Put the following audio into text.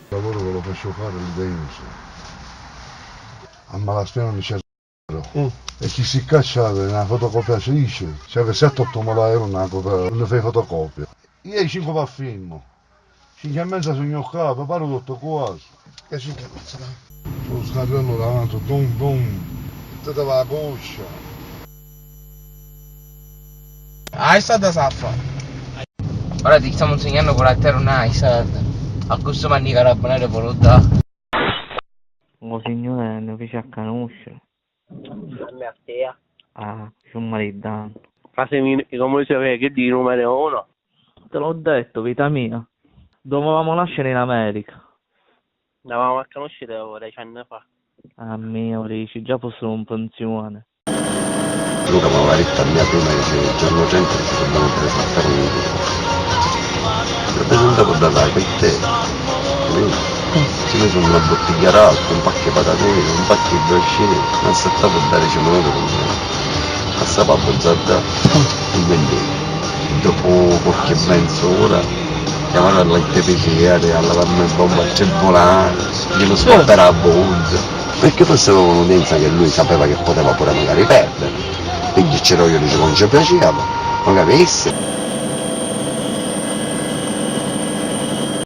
Il lavoro che lo faccio fare l'Idenso. A Malaspina non c'è e chi si caccia una fotocopiatrice, c'aveva 7-8 mila euro non fai fotocopia. Io 5 va a film, 5 e mezza sogno a capo, paro tutto quasi. Che 5 e mezza? Sullo scarrello davanti, dum dum, tutta la coscia. Hai stata saffa. Ora ti stiamo insegnando con la terra un iSad. A questo manni carabinieri voluta. Oh signore, ne fece a conoscere. A me a te. Ah, c'è un maridano. Fatemi, come sapete, che di numero 1? Te l'ho detto, vita mia. Dovevamo nascere in America. Andavamo a conoscere 10 anni fa. Ah mio, dici, già fossero in pensione. Luca mi aveva detto a mia prima che il giorno 100 ci dobbiamo presentare un video. L'ho presentato dalla per te. Ci messo una bottiglia d'alcol, un pacco di patatine, un pacco di briochini, mi ha saltato a dare 10 minuti con me. A sapere bozzata, quindi dopo qualche mezz'ora chiamare alla TPCR a lavarmi il bomba al cellulare, glielo scoppera a Bond. Perché forse aveva un'udienza che lui sapeva che poteva pure magari perdere. Quindi c'ero io, dicevo, non ci piaceva, non capissi.